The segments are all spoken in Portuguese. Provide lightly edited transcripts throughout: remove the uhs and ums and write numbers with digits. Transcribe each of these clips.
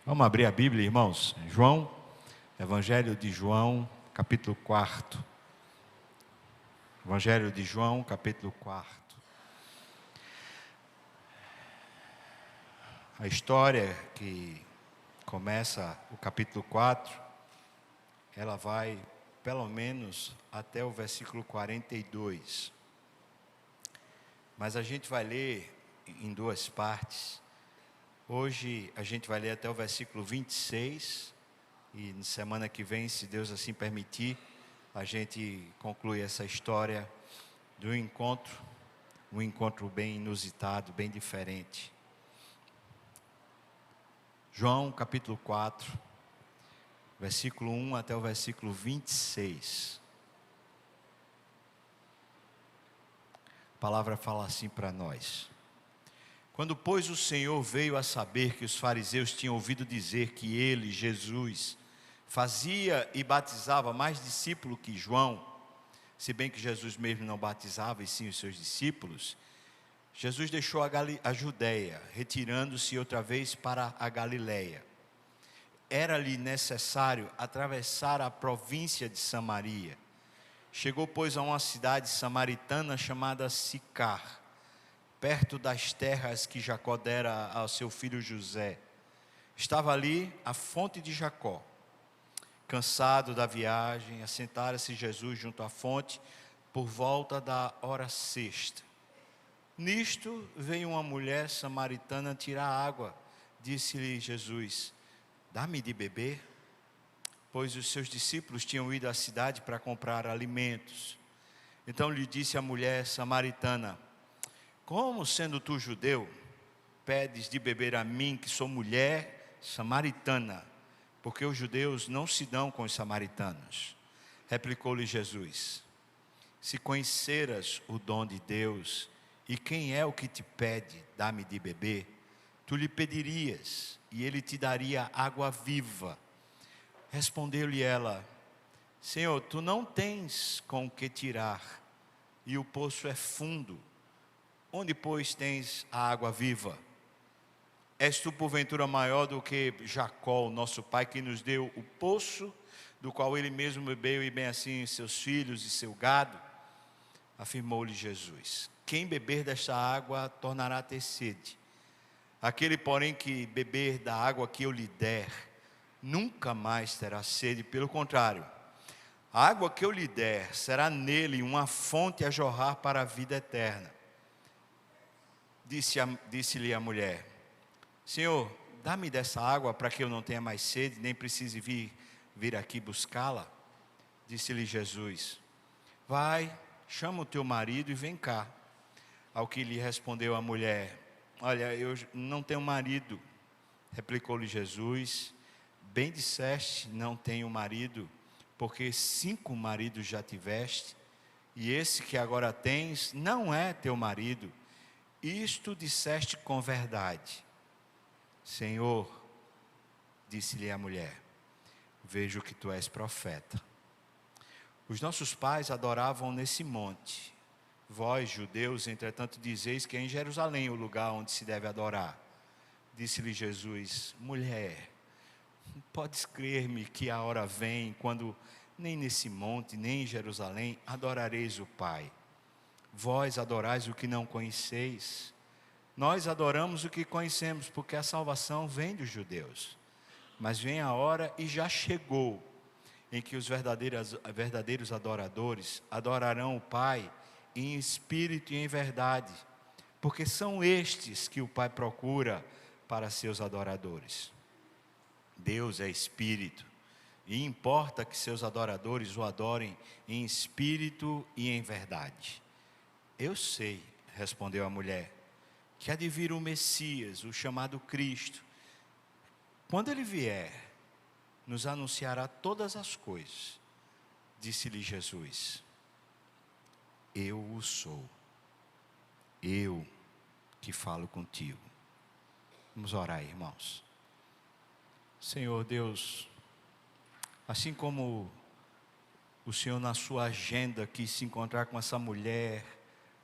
Vamos abrir a Bíblia, irmãos. João, Evangelho de João, capítulo 4. Evangelho de João, capítulo 4. A história que começa o capítulo 4, ela vai pelo menos até o versículo 42. Mas a gente vai ler em duas partes. Hoje a gente vai ler até o versículo 26 e na semana que vem, se Deus assim permitir, a gente conclui essa história do encontro, um encontro bem inusitado, bem diferente. João capítulo 4, versículo 1 até o versículo 26. A palavra fala assim para nós. Quando, pois, o Senhor veio a saber que os fariseus tinham ouvido dizer que ele, Jesus, fazia e batizava mais discípulos que João, se bem que Jesus mesmo não batizava, e sim os seus discípulos, Jesus deixou a Judéia, retirando-se outra vez para a Galiléia. Era-lhe necessário atravessar a província de Samaria. Chegou, pois, a uma cidade samaritana chamada Sicar, perto das terras que Jacó dera ao seu filho José. Estava ali a fonte de Jacó. Cansado da viagem, assentara-se Jesus junto à fonte por volta da hora sexta. Nisto veio uma mulher samaritana tirar água. Disse-lhe Jesus: dá-me de beber, pois os seus discípulos tinham ido à cidade para comprar alimentos. Então lhe disse a mulher samaritana: como, sendo tu judeu, pedes de beber a mim, que sou mulher samaritana? Porque os judeus não se dão com os samaritanos. Replicou-lhe Jesus: se conheceras o dom de Deus, e quem é o que te pede, dá-me de beber, tu lhe pedirias, e ele te daria água viva. Respondeu-lhe ela: Senhor, tu não tens com que tirar, e o poço é fundo. Onde, pois, tens a água viva? És tu, porventura, maior do que Jacó, nosso pai, que nos deu o poço, do qual ele mesmo bebeu, e bem assim seus filhos e seu gado? Afirmou-lhe Jesus: quem beber desta água tornará a ter sede. Aquele, porém, que beber da água que eu lhe der, nunca mais terá sede. Pelo contrário, a água que eu lhe der será nele uma fonte a jorrar para a vida eterna. Disse-lhe a mulher: Senhor, dá-me dessa água para que eu não tenha mais sede, nem precise vir aqui buscá-la. Disse-lhe Jesus: vai, chama o teu marido e vem cá. Ao que lhe respondeu a mulher: olha, eu não tenho marido. Replicou-lhe Jesus: bem disseste, não tenho marido, porque 5 maridos já tiveste, e esse que agora tens não é teu marido. Isto disseste com verdade. Senhor, disse-lhe a mulher, vejo que tu és profeta. Os nossos pais adoravam nesse monte. Vós, judeus, entretanto, dizeis que é em Jerusalém o lugar onde se deve adorar. Disse-lhe Jesus: mulher, podes crer-me que a hora vem, quando nem nesse monte, nem em Jerusalém, adorareis o Pai. Vós adorais o que não conheceis. Nós adoramos o que conhecemos, porque a salvação vem dos judeus. Mas vem a hora, e já chegou, em que os verdadeiros adoradores adorarão o Pai em espírito e em verdade, porque são estes que o Pai procura para seus adoradores. Deus é espírito, e importa que seus adoradores o adorem em espírito e em verdade. Eu sei, respondeu a mulher, que há de vir o Messias, o chamado Cristo. Quando ele vier, nos anunciará todas as coisas. Disse-lhe Jesus: eu o sou, eu que falo contigo. Vamos orar, irmãos. Senhor Deus, assim como o Senhor na sua agenda quis se encontrar com essa mulher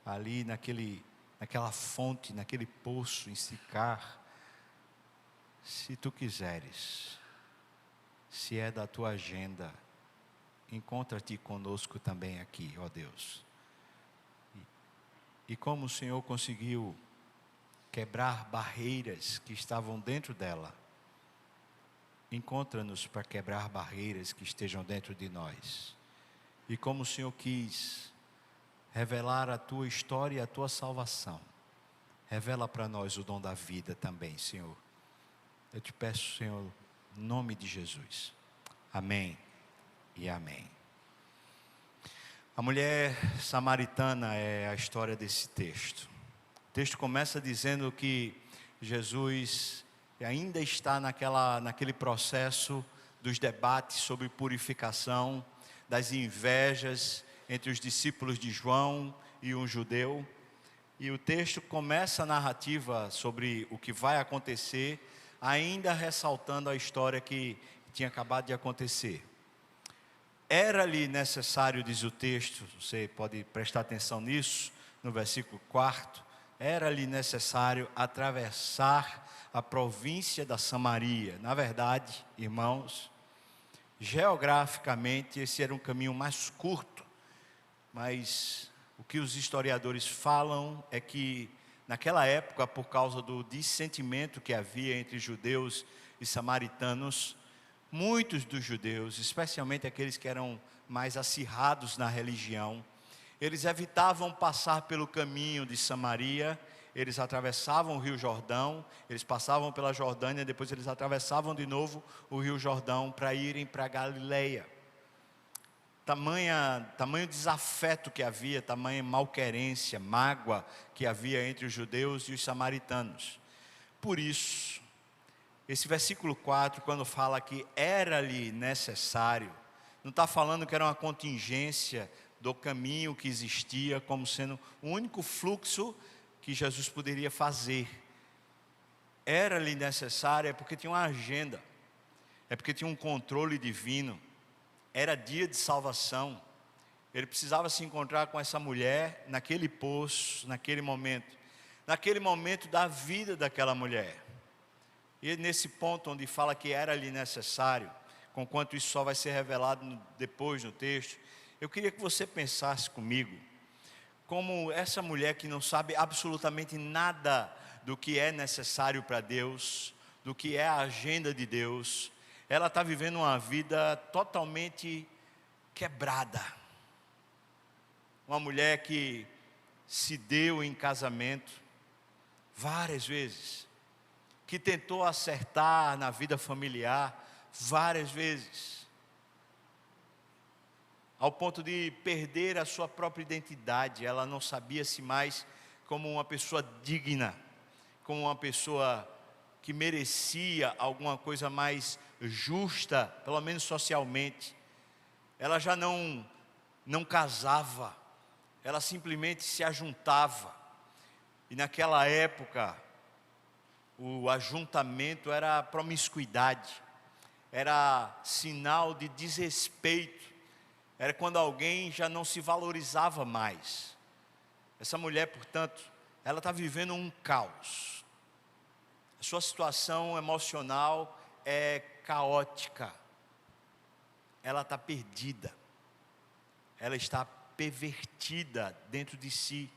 ali naquela fonte, naquele poço em Sicar, se tu quiseres, se é da tua agenda, encontra-te conosco também aqui, ó Deus. E como o Senhor conseguiu quebrar barreiras que estavam dentro dela, encontra-nos para quebrar barreiras que estejam dentro de nós. E como o Senhor quis revelar a tua história e a tua salvação, revela para nós o dom da vida também, Senhor. Eu te peço, Senhor, em nome de Jesus. Amém e amém. A mulher samaritana é a história desse texto. O texto começa dizendo que Jesus ainda está naquele processo dos debates sobre purificação, das invejas entre os discípulos de João e um judeu. E o texto começa a narrativa sobre o que vai acontecer, ainda ressaltando a história que tinha acabado de acontecer. Era-lhe necessário, diz o texto, você pode prestar atenção nisso, no versículo 4, era-lhe necessário atravessar a província da Samaria. Na verdade, irmãos, geograficamente esse era um caminho mais curto, mas o que os historiadores falam é que naquela época, por causa do dissentimento que havia entre judeus e samaritanos, muitos dos judeus, especialmente aqueles que eram mais acirrados na religião, eles evitavam passar pelo caminho de Samaria. Eles atravessavam o Rio Jordão, eles passavam pela Jordânia, depois eles atravessavam de novo o Rio Jordão para irem para Galileia. Tamanho desafeto que havia, tamanha malquerência, mágoa que havia entre os judeus e os samaritanos. Por isso, esse versículo 4, quando fala que era-lhe necessário, não está falando que era uma contingência do caminho que existia como sendo o único fluxo que Jesus poderia fazer. Era-lhe necessário, é porque tinha uma agenda, é porque tinha um controle divino, era dia de salvação. Ele precisava se encontrar com essa mulher naquele poço, naquele momento da vida daquela mulher. E nesse ponto onde fala que era-lhe necessário, conquanto isso só vai ser revelado depois no texto, eu queria que você pensasse comigo, como essa mulher que não sabe absolutamente nada do que é necessário para Deus, do que é a agenda de Deus, ela está vivendo uma vida totalmente quebrada. Uma mulher que se deu em casamento várias vezes, que tentou acertar na vida familiar várias vezes, ao ponto de perder a sua própria identidade. Ela não sabia-se mais como uma pessoa digna, como uma pessoa que merecia alguma coisa mais justa, pelo menos socialmente. Ela já não casava, ela simplesmente se ajuntava. E naquela época, o ajuntamento era promiscuidade, era sinal de desrespeito, era quando alguém já não se valorizava mais. Essa mulher, portanto, ela está vivendo um caos. A sua situação emocional é caótica, ela está perdida, ela está pervertida dentro de si.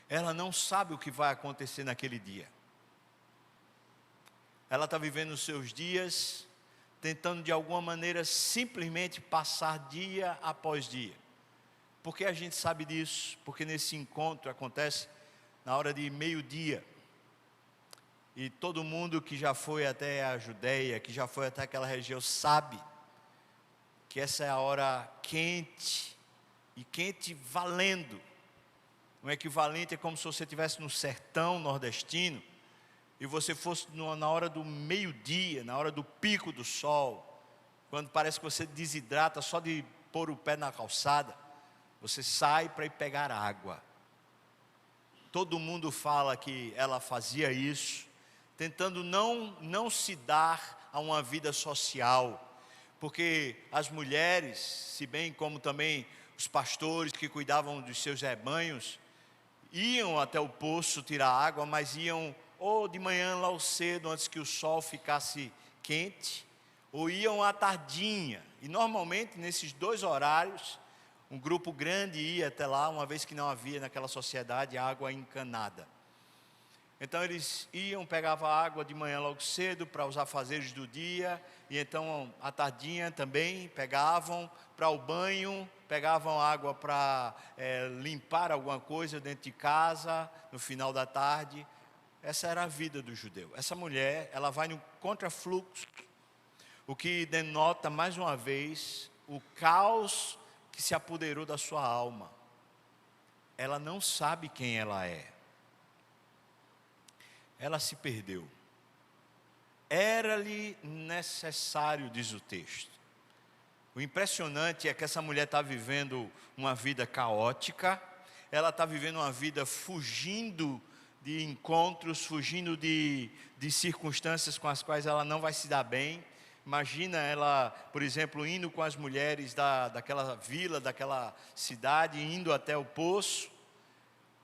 Ela não sabe o que vai acontecer naquele dia. Ela está vivendo os seus dias, tentando de alguma maneira simplesmente passar dia após dia. Por que a gente sabe disso? Porque nesse encontro acontece na hora de meio-dia. E todo mundo que já foi até a Judeia, que já foi até aquela região, sabe que essa é a hora quente, e quente valendo. Um equivalente é como se você estivesse no sertão nordestino e você fosse na hora do meio-dia, na hora do pico do sol, quando parece que você desidrata só de pôr o pé na calçada. Você sai para ir pegar água. Todo mundo fala que ela fazia isso, tentando não se dar a uma vida social, porque as mulheres, se bem como também os pastores que cuidavam dos seus rebanhos, iam até o poço tirar água, mas iam ou de manhã logo cedo, antes que o sol ficasse quente, ou iam à tardinha. E normalmente nesses dois horários, um grupo grande ia até lá, uma vez que não havia naquela sociedade água encanada. Então eles iam, pegavam água de manhã logo cedo para os afazeres do dia, e então à tardinha também pegavam para o banho, pegavam água para limpar alguma coisa dentro de casa, no final da tarde. Essa era a vida do judeu. Essa mulher, ela vai no contrafluxo, o que denota mais uma vez o caos que se apoderou da sua alma. Ela não sabe quem ela é. Ela se perdeu. Era-lhe necessário, diz o texto. O impressionante é que essa mulher está vivendo uma vida caótica, ela está vivendo uma vida fugindo de encontros, fugindo de circunstâncias com as quais ela não vai se dar bem. Imagina ela, por exemplo, indo com as mulheres daquela vila, daquela cidade, indo até o poço,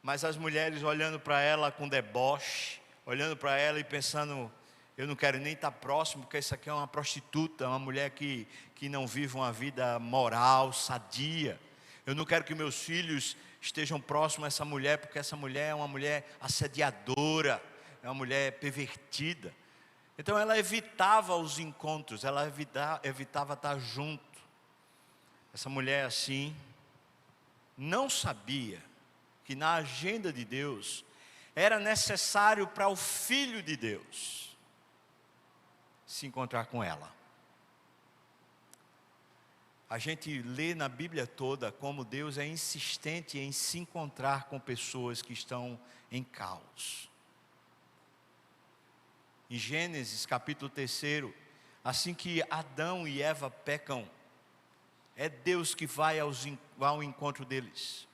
mas as mulheres olhando para ela com deboche, olhando para ela e pensando: eu não quero nem estar próximo, porque isso aqui é uma prostituta, uma mulher que não vive uma vida moral, sadia. Eu não quero que meus filhos estejam próximos a essa mulher, porque essa mulher é uma mulher assediadora, é uma mulher pervertida. Então ela evitava os encontros, ela evitava estar junto. Essa mulher assim, não sabia que na agenda de Deus era necessário para o Filho de Deus se encontrar com ela. A gente lê na Bíblia toda como Deus é insistente em se encontrar com pessoas que estão em caos. Em Gênesis capítulo 3, assim que Adão e Eva pecam, é Deus que vai ao encontro deles.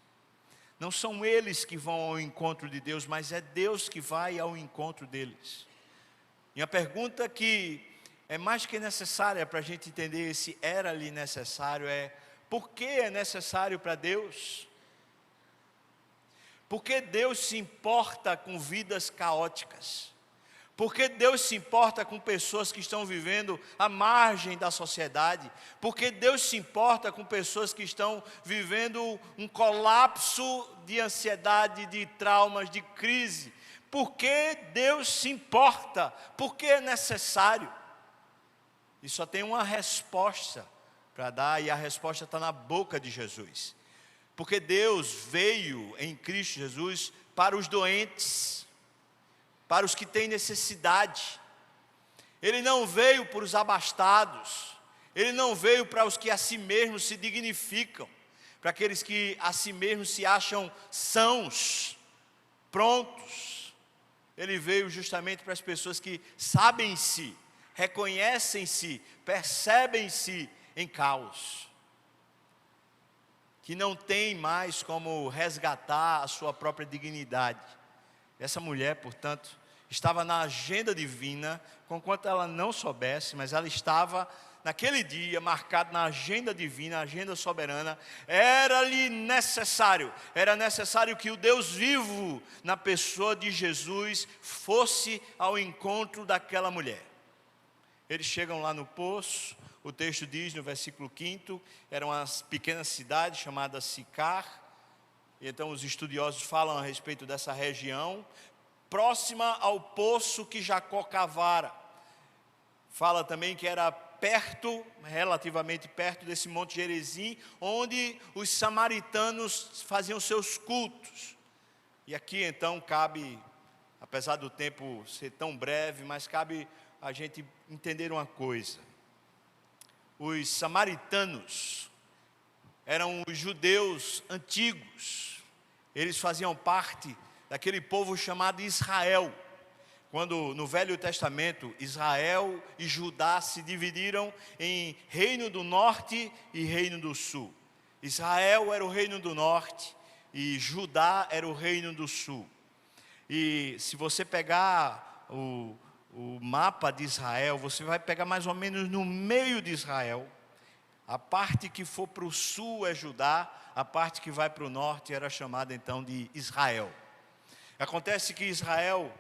Não são eles que vão ao encontro de Deus, mas é Deus que vai ao encontro deles. E a pergunta que é mais que necessária para a gente entender esse era-lhe necessário é: por que é necessário para Deus? Por que Deus se importa com vidas caóticas? Por que Deus se importa com pessoas que estão vivendo à margem da sociedade? Por que Deus se importa com pessoas que estão vivendo um colapso de ansiedade, de traumas, de crise? Por que Deus se importa? Por que é necessário? E só tem uma resposta para dar, e a resposta está na boca de Jesus. Porque Deus veio em Cristo Jesus para os doentes, para os que têm necessidade. Ele não veio para os abastados, Ele não veio para os que a si mesmos se dignificam, para aqueles que a si mesmos se acham sãos, prontos. Ele veio justamente para as pessoas que sabem-se, reconhecem-se, percebem-se em caos, que não tem mais como resgatar a sua própria dignidade. Essa mulher, portanto, estava na agenda divina, conquanto ela não soubesse, mas ela estava naquele dia marcado na agenda divina, agenda soberana. Era-lhe necessário, era necessário que o Deus vivo, na pessoa de Jesus, fosse ao encontro daquela mulher. Eles chegam lá no poço, o texto diz no versículo 5, era uma pequena cidade chamada Sicar. E então os estudiosos falam a respeito dessa região, próxima ao poço que Jacó cavara. Fala também que era perto, relativamente perto desse Monte Gerizim, onde os samaritanos faziam seus cultos. E aqui então cabe, apesar do tempo ser tão breve, mas cabe a gente entender uma coisa. Os samaritanos eram os judeus antigos. Eles faziam parte daquele povo chamado Israel. Quando no Velho Testamento Israel e Judá se dividiram em reino do norte e reino do sul. Israel era o reino do norte e Judá era o reino do sul. E se você pegar o mapa de Israel, você vai pegar mais ou menos no meio de Israel. A parte que for para o sul é Judá, a parte que vai para o norte era chamada então de Israel. Acontece que Israel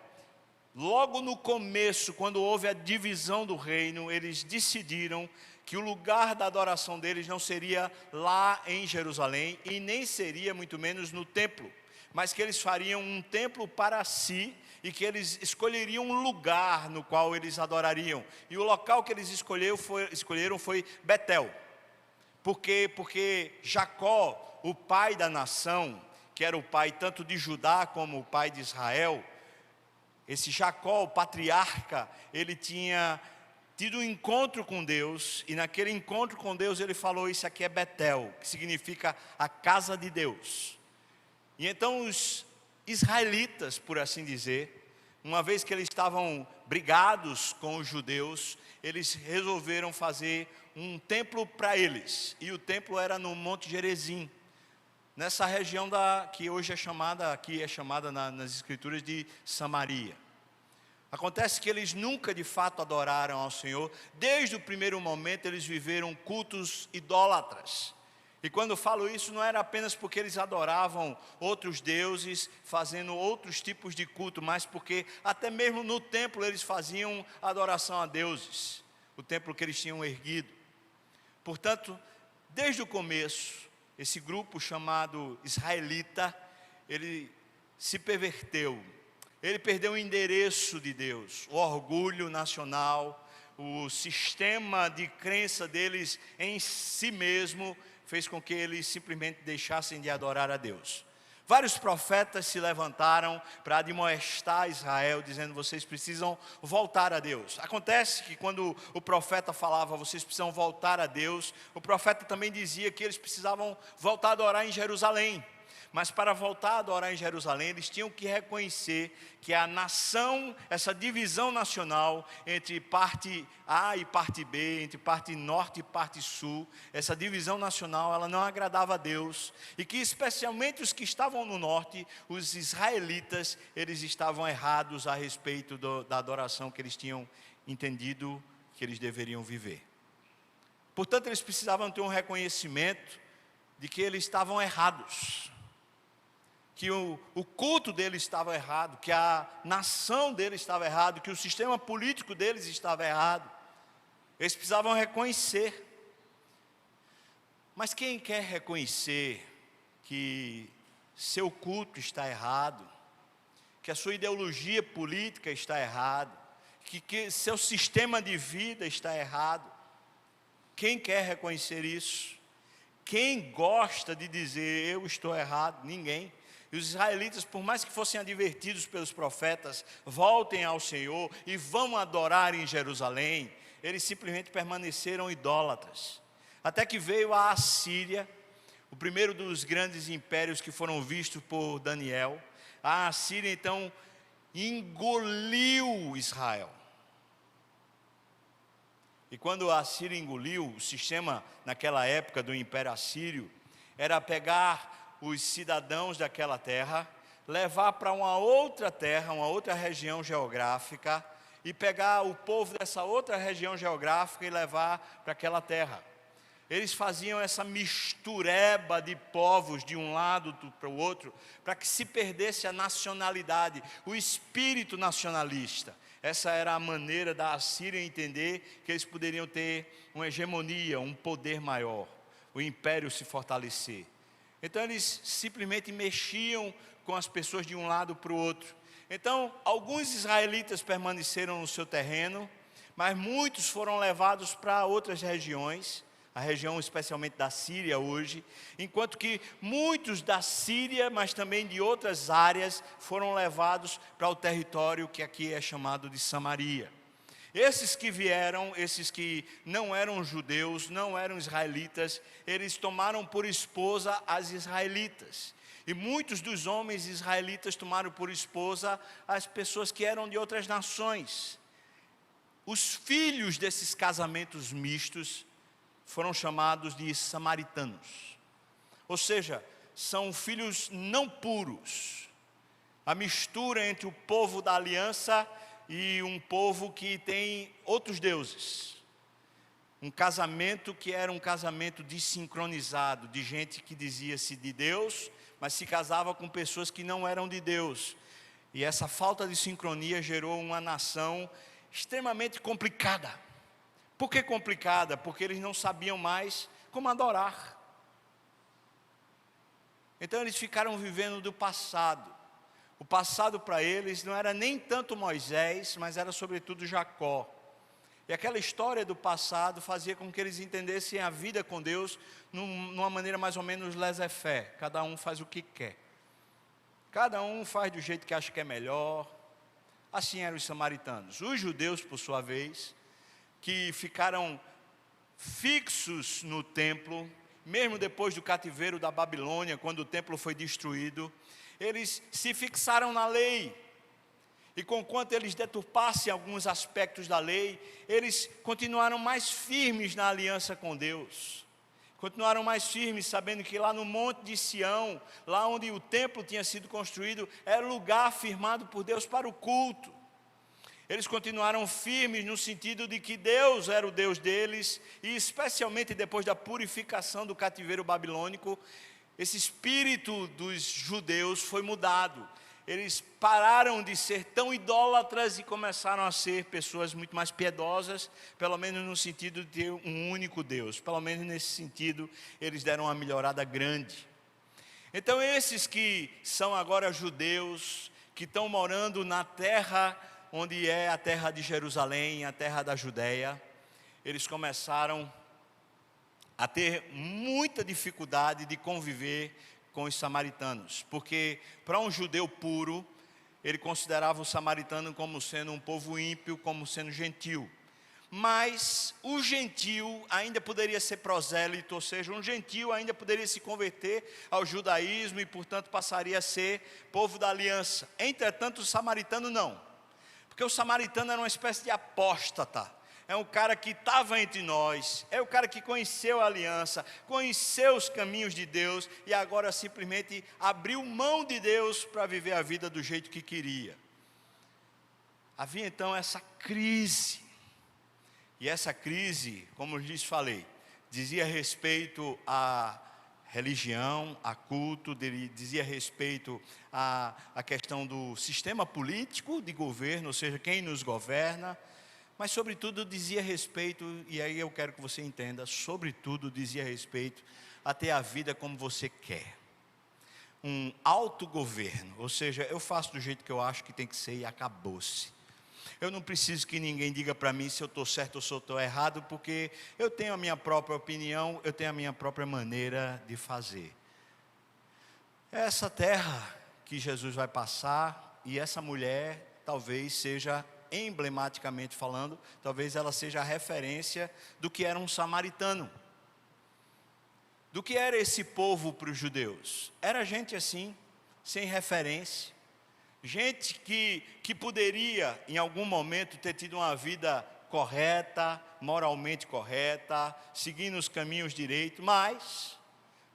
logo no começo, quando houve a divisão do reino, eles decidiram que o lugar da adoração deles não seria lá em Jerusalém, e nem seria muito menos no templo, mas que eles fariam um templo para si, e que eles escolheriam um lugar no qual eles adorariam. E o local que eles escolheram foi Betel. Por quê? Porque Jacó, o pai da nação, que era o pai tanto de Judá como o pai de Israel, esse Jacó, o patriarca, ele tinha tido um encontro com Deus, e naquele encontro com Deus ele falou: isso aqui é Betel, que significa a casa de Deus. E então os israelitas, por assim dizer, uma vez que eles estavam brigados com os judeus, eles resolveram fazer um templo para eles, e o templo era no Monte Gerizim, nessa região que hoje é chamada nas escrituras de Samaria. Acontece que eles nunca de fato adoraram ao Senhor. Desde o primeiro momento eles viveram cultos idólatras. E quando eu falo isso, não era apenas porque eles adoravam outros deuses, fazendo outros tipos de culto, mas porque até mesmo no templo eles faziam adoração a deuses, o templo que eles tinham erguido. Portanto, desde o começo, esse grupo chamado israelita, ele se perverteu. Ele perdeu o endereço de Deus, o orgulho nacional, o sistema de crença deles em si mesmo, fez com que eles simplesmente deixassem de adorar a Deus. Vários profetas se levantaram para admoestar Israel, dizendo: vocês precisam voltar a Deus. Acontece que quando o profeta falava: vocês precisam voltar a Deus, o profeta também dizia que eles precisavam voltar a adorar em Jerusalém. Mas para voltar a adorar em Jerusalém, eles tinham que reconhecer que a nação, essa divisão nacional entre parte A e parte B, entre parte norte e parte sul, essa divisão nacional, ela não agradava a Deus, e que especialmente os que estavam no norte, os israelitas, eles estavam errados a respeito da adoração que eles tinham entendido que eles deveriam viver. Portanto, eles precisavam ter um reconhecimento de que eles estavam errados, que o culto deles estava errado, que a nação deles estava errado, que o sistema político deles estava errado. Eles precisavam reconhecer. Mas quem quer reconhecer que seu culto está errado, que a sua ideologia política está errada, que seu sistema de vida está errado? Quem quer reconhecer isso? Quem gosta de dizer: eu estou errado? Ninguém. E os israelitas, por mais que fossem advertidos pelos profetas: voltem ao Senhor e vão adorar em Jerusalém, eles simplesmente permaneceram idólatras. Até que veio a Assíria, o primeiro dos grandes impérios que foram vistos por Daniel. A Assíria então engoliu Israel. E quando a Assíria engoliu, o sistema naquela época do Império Assírio era pegar os cidadãos daquela terra, levar para uma outra terra, uma outra região geográfica, e pegar o povo dessa outra região geográfica e levar para aquela terra. Eles faziam essa mistureba de povos de um lado para o outro, para que se perdesse a nacionalidade, o espírito nacionalista. Essa era a maneira da Assíria entender que eles poderiam ter uma hegemonia, um poder maior, o império se fortalecer. Então eles simplesmente mexiam com as pessoas de um lado para o outro. Então alguns israelitas permaneceram no seu terreno, mas muitos foram levados para outras regiões, a região especialmente da Síria hoje, enquanto que muitos da Síria, mas também de outras áreas, foram levados para o território que aqui é chamado de Samaria. Esses que vieram, esses que não eram judeus, não eram israelitas, eles tomaram por esposa as israelitas. E muitos dos homens israelitas tomaram por esposa as pessoas que eram de outras nações. Os filhos desses casamentos mistos foram chamados de samaritanos. Ou seja, são filhos não puros. A mistura entre o povo da aliança e um povo que tem outros deuses. Um casamento que era um casamento desincronizado, de gente que dizia-se de Deus, mas se casava com pessoas que não eram de Deus. E essa falta de sincronia gerou uma nação extremamente complicada. Por que complicada? Porque eles não sabiam mais como adorar. Então eles ficaram vivendo do passado. O passado para eles não era nem tanto Moisés, mas era sobretudo Jacó. E aquela história do passado fazia com que eles entendessem a vida com Deus numa maneira mais ou menos laissez-faire. Cada um faz o que quer. Cada um faz do jeito que acha que é melhor. Assim eram os samaritanos. Os judeus, por sua vez, que ficaram fixos no templo, mesmo depois do cativeiro da Babilônia, quando o templo foi destruído, eles se fixaram na lei. E conquanto eles deturpassem alguns aspectos da lei, eles continuaram mais firmes na aliança com Deus. Continuaram mais firmes, sabendo que lá no Monte de Sião, lá onde o templo tinha sido construído, era o lugar firmado por Deus para o culto. Eles continuaram firmes no sentido de que Deus era o Deus deles, e especialmente depois da purificação do cativeiro babilônico, esse espírito dos judeus foi mudado. Eles pararam de ser tão idólatras e começaram a ser pessoas muito mais piedosas, pelo menos no sentido de ter um único Deus. Pelo menos nesse sentido, eles deram uma melhorada grande. Então esses que são agora judeus, que estão morando na terra onde é a terra de Jerusalém, a terra da Judéia, eles começaram a ter muita dificuldade de conviver com os samaritanos, porque para um judeu puro, ele considerava o samaritano como sendo um povo ímpio, como sendo gentil. Mas o gentil ainda poderia ser prosélito, ou seja, um gentil ainda poderia se converter ao judaísmo e, portanto, passaria a ser povo da aliança. Entretanto, o samaritano não, porque o samaritano era uma espécie de apóstata. É um cara que estava entre nós, é o cara que conheceu a aliança, conheceu os caminhos de Deus e agora simplesmente abriu mão de Deus para viver a vida do jeito que queria. Havia então essa crise, e essa crise, como lhes falei, dizia respeito à religião, a culto, dizia respeito à questão do sistema político de governo, ou seja, quem nos governa, mas sobretudo dizia respeito, e aí eu quero que você entenda, sobretudo dizia respeito a ter a vida como você quer. Um autogoverno, ou seja, eu faço do jeito que eu acho que tem que ser e acabou-se. Eu não preciso que ninguém diga para mim se eu estou certo ou se eu estou errado, porque eu tenho a minha própria opinião, eu tenho a minha própria maneira de fazer. Essa terra que Jesus vai passar, e essa mulher talvez seja, emblematicamente falando, talvez ela seja a referência do que era um samaritano. Do que era esse povo para os judeus? Era gente assim, sem referência. Gente que poderia, em algum momento, ter tido uma vida correta, moralmente correta, seguindo os caminhos direitos, mas,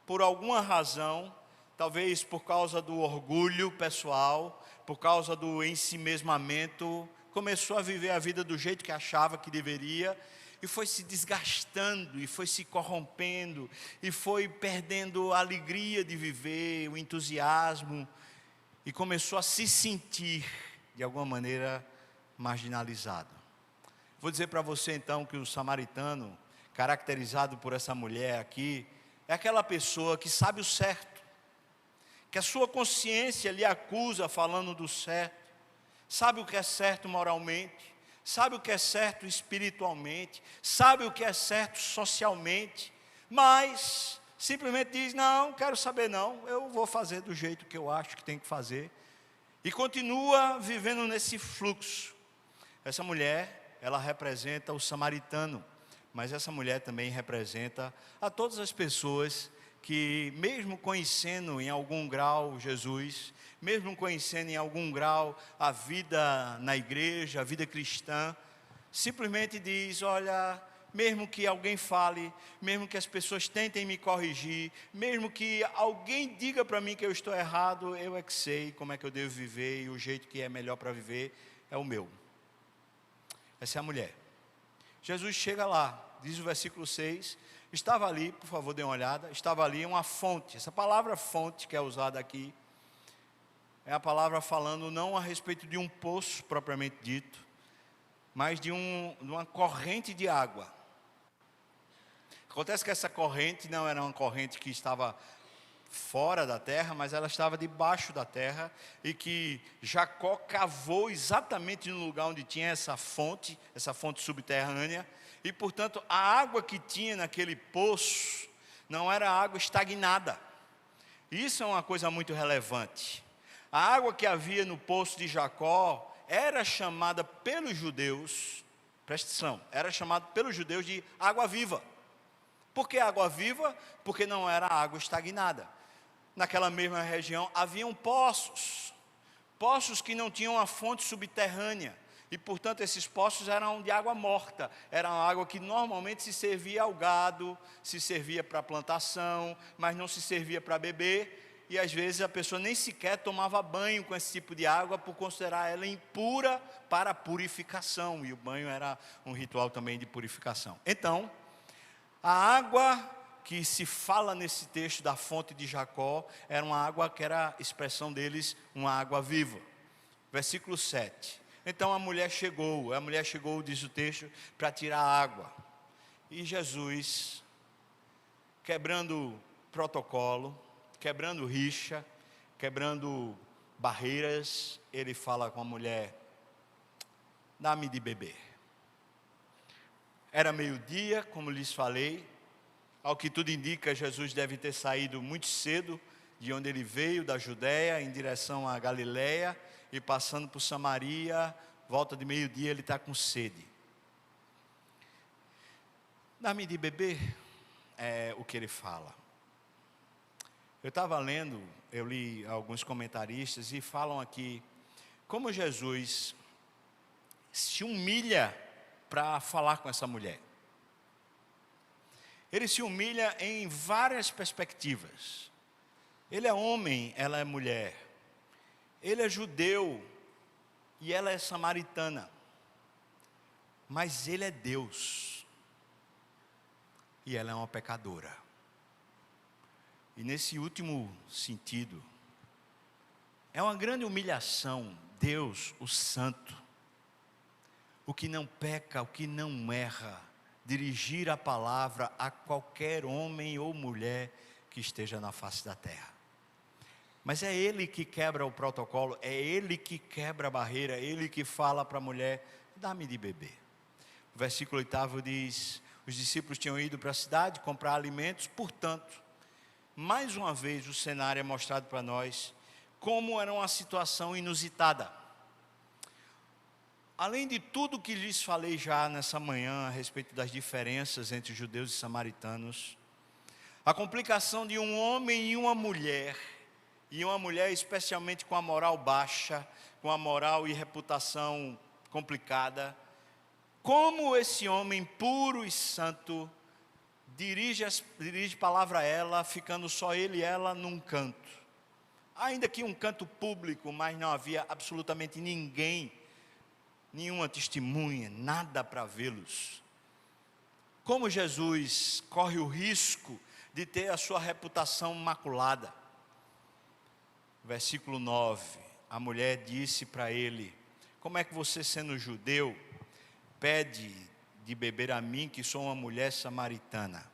por alguma razão, talvez por causa do orgulho pessoal, por causa do ensimesmamento, começou a viver a vida do jeito que achava que deveria, e foi se desgastando, e foi se corrompendo, e foi perdendo a alegria de viver, o entusiasmo, e começou a se sentir, de alguma maneira, marginalizado. Vou dizer para você então que o samaritano, caracterizado por essa mulher aqui, é aquela pessoa que sabe o certo, que a sua consciência lhe acusa falando do certo, sabe o que é certo moralmente, sabe o que é certo espiritualmente, sabe o que é certo socialmente, mas simplesmente diz, não quero saber não, eu vou fazer do jeito que eu acho que tem que fazer, e continua vivendo nesse fluxo. Essa mulher, ela representa o samaritano, mas essa mulher também representa a todas as pessoas que, mesmo conhecendo em algum grau Jesus, mesmo conhecendo em algum grau a vida na igreja, a vida cristã, simplesmente diz, olha, mesmo que alguém fale, mesmo que as pessoas tentem me corrigir, mesmo que alguém diga para mim que eu estou errado, eu é que sei como é que eu devo viver, e o jeito que é melhor para viver é o meu. Essa é a mulher. Jesus chega lá, diz o versículo 6, estava ali, por favor dê uma olhada, estava ali uma fonte. Essa palavra fonte que é usada aqui, é a palavra falando não a respeito de um poço propriamente dito, mas de uma corrente de água. Acontece que essa corrente não era uma corrente que estava fora da terra, mas ela estava debaixo da terra, e que Jacó cavou exatamente no lugar onde tinha essa fonte subterrânea, e portanto a água que tinha naquele poço não era água estagnada. Isso é uma coisa muito relevante. A água que havia no poço de Jacó era chamada pelos judeus, presta atenção, era chamada pelos judeus de água viva. Por que água viva? Porque não era água estagnada. Naquela mesma região haviam poços que não tinham uma fonte subterrânea, e portanto esses poços eram de água morta, era uma água que normalmente se servia ao gado, se servia para plantação, mas não se servia para beber, e às vezes a pessoa nem sequer tomava banho com esse tipo de água, por considerar ela impura para a purificação, e o banho era um ritual também de purificação. Então, a água que se fala nesse texto da fonte de Jacó era uma água que era a expressão deles, uma água viva. Versículo 7. Então a mulher chegou, diz o texto, para tirar a água. E Jesus, quebrando protocolo, quebrando rixa, quebrando barreiras, ele fala com a mulher: dá-me de beber. Era meio-dia, como lhes falei. Ao que tudo indica, Jesus deve ter saído muito cedo de onde ele veio, da Judéia, em direção à Galiléia, e passando por Samaria, volta de meio-dia, ele está com sede. Dá-me de beber, é o que ele fala. Eu estava lendo, eu li alguns comentaristas e falam aqui como Jesus se humilha para falar com essa mulher. Ele se humilha em várias perspectivas. Ele é homem, ela é mulher. Ele é judeu e ela é samaritana. Mas ele é Deus. E ela é uma pecadora. E nesse último sentido, é uma grande humilhação, Deus, o Santo, o que não peca, o que não erra, dirigir a palavra a qualquer homem ou mulher que esteja na face da terra. Mas é ele que quebra o protocolo, é ele que quebra a barreira, é ele que fala para a mulher: dá-me de beber. O versículo 8 diz: os discípulos tinham ido para a cidade comprar alimentos, portanto, mais uma vez o cenário é mostrado para nós como era uma situação inusitada. Além de tudo que lhes falei já nessa manhã a respeito das diferenças entre judeus e samaritanos, a complicação de um homem e uma mulher especialmente com a moral baixa, com a moral e reputação complicada, como esse homem puro e santo dirige palavra a ela, ficando só ele e ela num canto. Ainda que um canto público, mas não havia absolutamente ninguém, nenhuma testemunha, nada para vê-los. Como Jesus corre o risco de ter a sua reputação maculada? Versículo 9, a mulher disse para ele: como é que você, sendo judeu, pede de beber a mim, que sou uma mulher samaritana?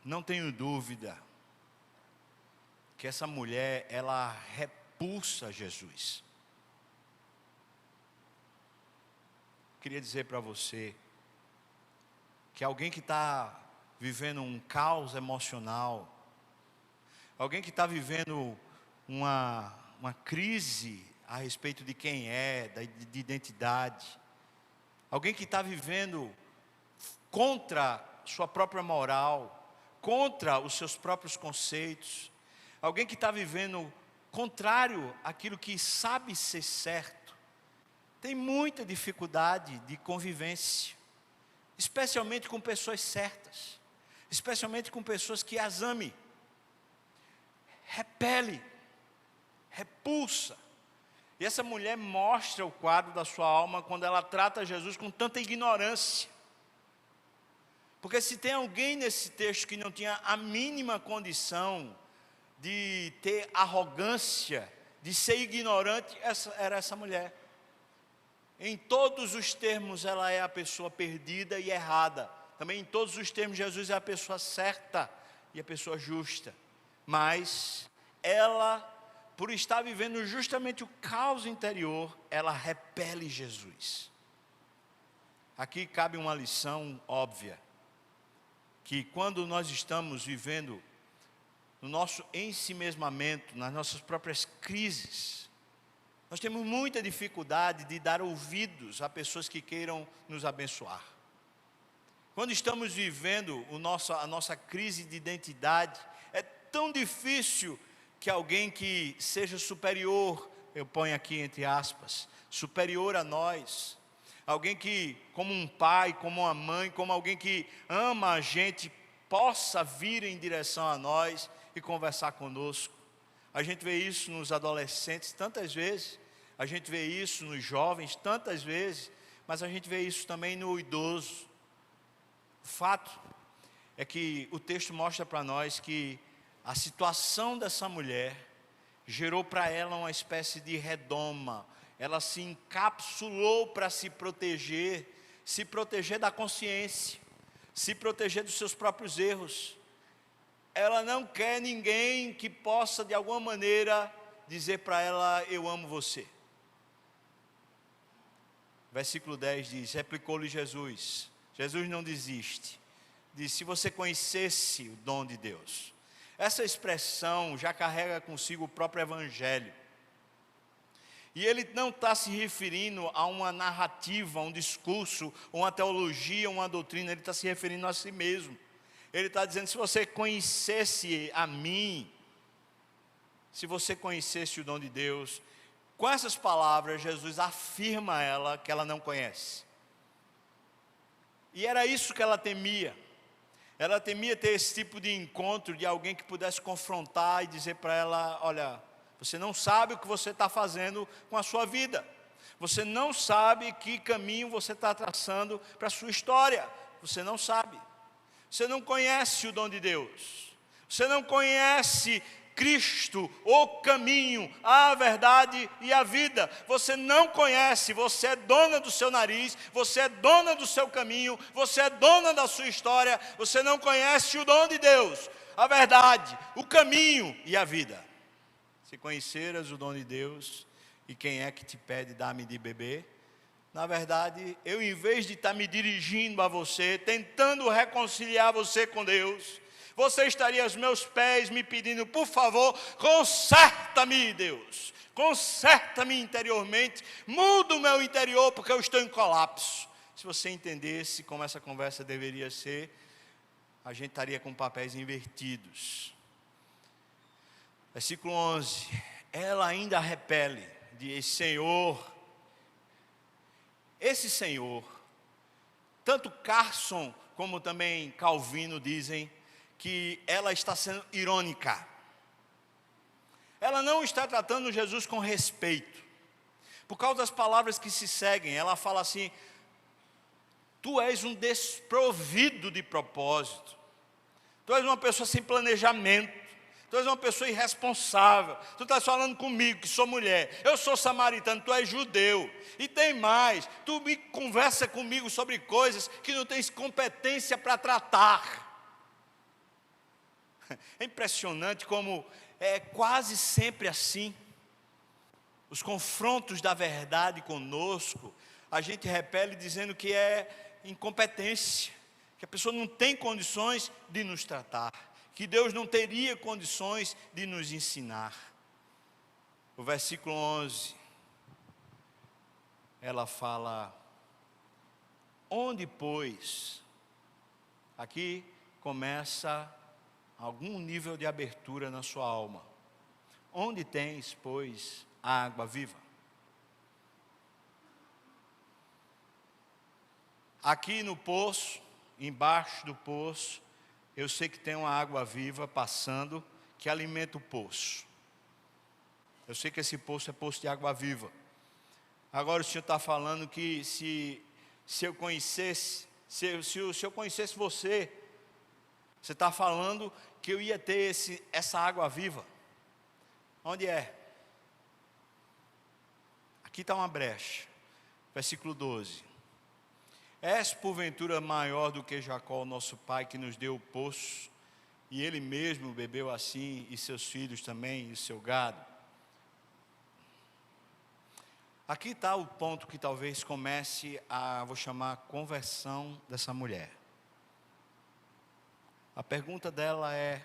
Não tenho dúvida que essa mulher, ela repulsa Jesus. Queria dizer para você que alguém que está vivendo um caos emocional, alguém que está vivendo uma crise a respeito de quem é, de identidade, alguém que está vivendo contra sua própria moral, contra os seus próprios conceitos, alguém que está vivendo contrário àquilo que sabe ser certo, tem muita dificuldade de convivência, especialmente com pessoas certas, especialmente com pessoas que as amem. Repele, repulsa. E essa mulher mostra o quadro da sua alma quando ela trata Jesus com tanta ignorância. Porque se tem alguém nesse texto que não tinha a mínima condição de ter arrogância, de ser ignorante, era essa mulher. Em todos os termos ela é a pessoa perdida e errada. Também em todos os termos Jesus é a pessoa certa e a pessoa justa. Mas ela, por estar vivendo justamente o caos interior, ela repele Jesus. Aqui cabe uma lição óbvia, que quando nós estamos vivendo no nosso ensimesmamento, nas nossas próprias crises, nós temos muita dificuldade de dar ouvidos a pessoas que queiram nos abençoar. Quando estamos vivendo a nossa crise de identidade, é tão difícil que alguém que seja superior, eu ponho aqui entre aspas, superior a nós, alguém que, como um pai, como uma mãe, como alguém que ama a gente, possa vir em direção a nós e conversar conosco. A gente vê isso nos adolescentes tantas vezes, a gente vê isso nos jovens tantas vezes, mas a gente vê isso também no idoso. O fato é que o texto mostra para nós que a situação dessa mulher gerou para ela uma espécie de redoma. Ela se encapsulou para se proteger da consciência, se proteger dos seus próprios erros. Ela não quer ninguém que possa de alguma maneira dizer para ela: eu amo você. Versículo 10 diz: replicou-lhe Jesus não desiste, diz: se você conhecesse o dom de Deus. Essa expressão já carrega consigo o próprio Evangelho. E ele não está se referindo a uma narrativa, a um discurso, uma teologia, uma doutrina, ele está se referindo a si mesmo. Ele está dizendo: se você conhecesse a mim, se você conhecesse o dom de Deus. Com essas palavras, Jesus afirma a ela que ela não conhece. E era isso que ela temia. Ela temia ter esse tipo de encontro de alguém que pudesse confrontar e dizer para ela: olha, você não sabe o que você está fazendo com a sua vida. Você não sabe que caminho você está traçando para a sua história. Você não sabe. Você não conhece o dom de Deus. Você não conhece Cristo, o caminho, a verdade e a vida. Você não conhece, você é dona do seu nariz, você é dona do seu caminho, você é dona da sua história, você não conhece o dom de Deus, a verdade, o caminho e a vida. Se conheceras o dom de Deus, e quem é que te pede dar-me de beber? Na verdade, eu, em vez de estar me dirigindo a você, tentando reconciliar você com Deus, você estaria aos meus pés me pedindo: por favor, conserta-me, Deus, conserta-me interiormente, muda o meu interior porque eu estou em colapso. Se você entendesse como essa conversa deveria ser, a gente estaria com papéis invertidos. Versículo 11, ela ainda repele, diz: Senhor. Esse Senhor, tanto Carson como também Calvino dizem que ela está sendo irônica. Ela não está tratando Jesus com respeito. Por causa das palavras que se seguem, ela fala assim: tu és um desprovido de propósito. Tu és uma pessoa sem planejamento. Tu és uma pessoa irresponsável. Tu estás falando comigo que sou mulher. Eu sou samaritano, tu és judeu. E tem mais, tu me conversa comigo sobre coisas que não tens competência para tratar. É impressionante como é quase sempre assim. Os confrontos da verdade conosco, a gente repele dizendo que é incompetência, que a pessoa não tem condições de nos tratar, que Deus não teria condições de nos ensinar. O versículo 11, ela fala: onde, pois? Aqui começa algum nível de abertura na sua alma. Onde tens, pois, a água viva? Aqui no poço, embaixo do poço, eu sei que tem uma água viva passando, que alimenta o poço. Eu sei que esse poço é poço de água viva. Agora o Senhor está falando que se eu conhecesse, se eu conhecesse você, você está falando que eu ia ter essa água viva. Onde é? Aqui está uma brecha. Versículo 12. És porventura maior do que Jacó, nosso pai, que nos deu o poço, e ele mesmo bebeu assim, e seus filhos também, e o seu gado? Aqui está o ponto que talvez comece a, vou chamar, conversão dessa mulher. A pergunta dela é: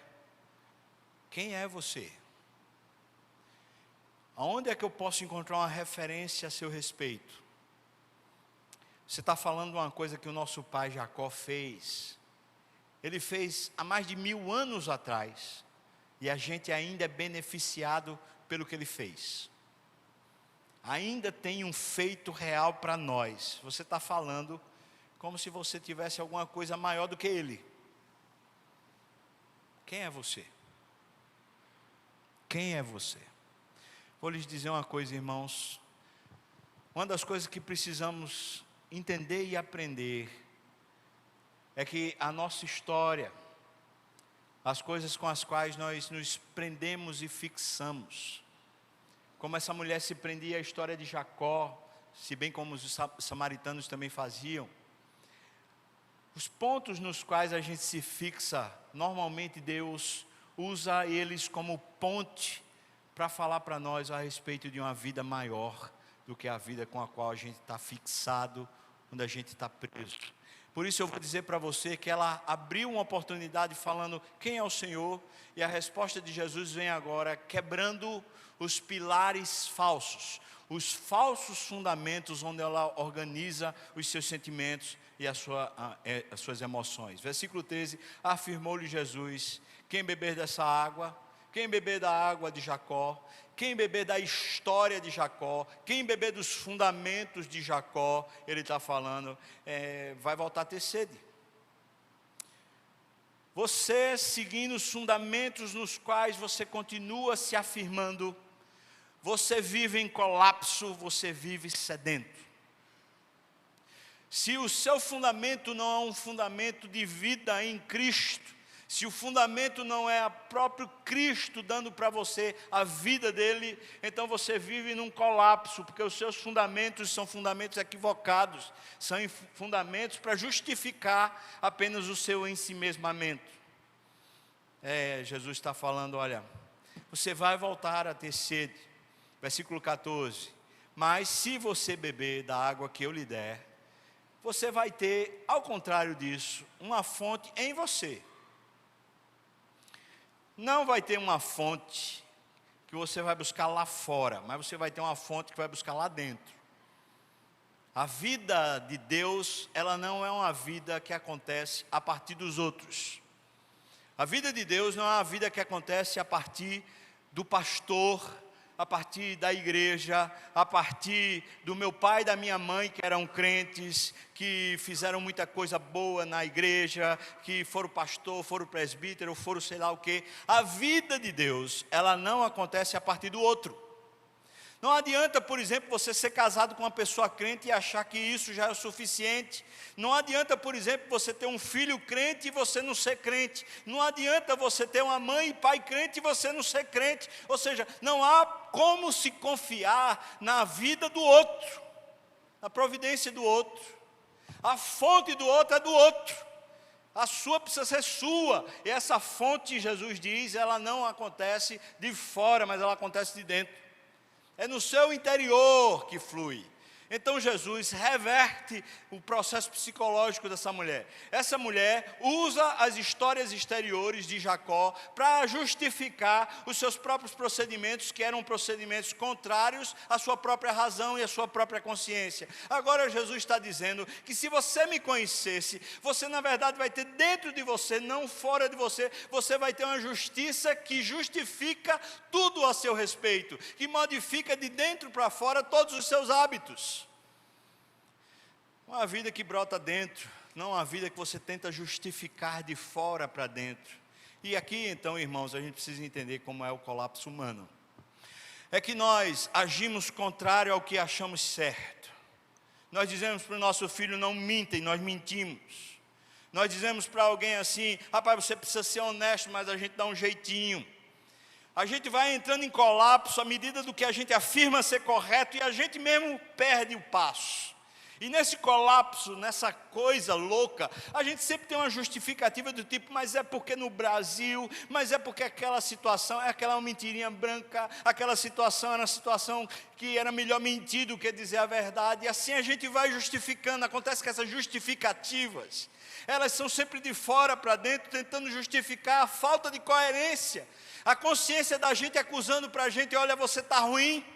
quem é você? Aonde é que eu posso encontrar uma referência a seu respeito? Você está falando de uma coisa que o nosso pai Jacó fez. Ele fez há mais de 1000 anos atrás. E a gente ainda é beneficiado pelo que ele fez. Ainda tem um feito real para nós. Você está falando como se você tivesse alguma coisa maior do que ele. Quem é você? Quem é você? Vou lhes dizer uma coisa, irmãos. Uma das coisas que precisamos entender e aprender é que a nossa história, as coisas com as quais nós nos prendemos e fixamos, como essa mulher se prendia à história de Jacó, se bem como os samaritanos também faziam, os pontos nos quais a gente se fixa, normalmente Deus usa eles como ponte para falar para nós a respeito de uma vida maior do que a vida com a qual a gente está fixado, onde a gente está preso. Por isso eu vou dizer para você que ela abriu uma oportunidade falando quem é o Senhor, e a resposta de Jesus vem agora quebrando os pilares falsos, os falsos fundamentos onde ela organiza os seus sentimentos e as suas emoções. Versículo 13, afirmou-lhe Jesus: quem beber dessa água, quem beber da água de Jacó, quem beber da história de Jacó, quem beber dos fundamentos de Jacó, ele está falando, vai voltar a ter sede. Você seguindo os fundamentos nos quais você continua se afirmando, você vive em colapso, você vive sedento. Se o seu fundamento não é um fundamento de vida em Cristo, se o fundamento não é o próprio Cristo dando para você a vida dele, então você vive num colapso, porque os seus fundamentos são fundamentos equivocados, são fundamentos para justificar apenas o seu ensimesmamento. Jesus está falando, olha, você vai voltar a ter sede. Versículo 14, mas se você beber da água que eu lhe der, você vai ter, ao contrário disso, uma fonte em você. Não vai ter uma fonte que você vai buscar lá fora, mas você vai ter uma fonte que vai buscar lá dentro. A vida de Deus, ela não é uma vida que acontece a partir dos outros. A vida de Deus não é uma vida que acontece a partir do pastor, a partir da igreja, a partir do meu pai e da minha mãe, que eram crentes, que fizeram muita coisa boa na igreja, que foram pastor, foram presbítero, foram sei lá o quê. A vida de Deus, ela não acontece a partir do outro. Não adianta, por exemplo, você ser casado com uma pessoa crente e achar que isso já é o suficiente. Não adianta, por exemplo, você ter um filho crente e você não ser crente. Não adianta você ter uma mãe e pai crente e você não ser crente. Ou seja, não há como se confiar na vida do outro, na providência do outro. A fonte do outro é do outro. A sua precisa ser sua. E essa fonte, Jesus diz, ela não acontece de fora, mas ela acontece de dentro. É no seu interior que flui. Então Jesus reverte o processo psicológico dessa mulher. Essa mulher usa as histórias exteriores de Jacó para justificar os seus próprios procedimentos, que eram procedimentos contrários à sua própria razão e à sua própria consciência. Agora Jesus está dizendo que se você me conhecesse, você na verdade vai ter dentro de você, não fora de você, você vai ter uma justiça que justifica tudo a seu respeito, que modifica de dentro para fora todos os seus hábitos. Uma vida que brota dentro, não uma vida que você tenta justificar de fora para dentro. E aqui então, irmãos, a gente precisa entender como é o colapso humano. É que nós agimos contrário ao que achamos certo. Nós dizemos para o nosso filho, não minta, e nós mentimos. Nós dizemos para alguém assim, rapaz, você precisa ser honesto, mas a gente dá um jeitinho. A gente vai entrando em colapso à medida do que a gente afirma ser correto e a gente mesmo perde o passo. E nesse colapso, nessa coisa louca, a gente sempre tem uma justificativa do tipo, mas é porque no Brasil, mas é porque aquela situação, é aquela mentirinha branca, aquela situação era uma situação que era melhor mentir do que dizer a verdade, e assim a gente vai justificando. Acontece que essas justificativas, elas são sempre de fora para dentro, tentando justificar a falta de coerência, a consciência da gente acusando para a gente, olha, você está ruim,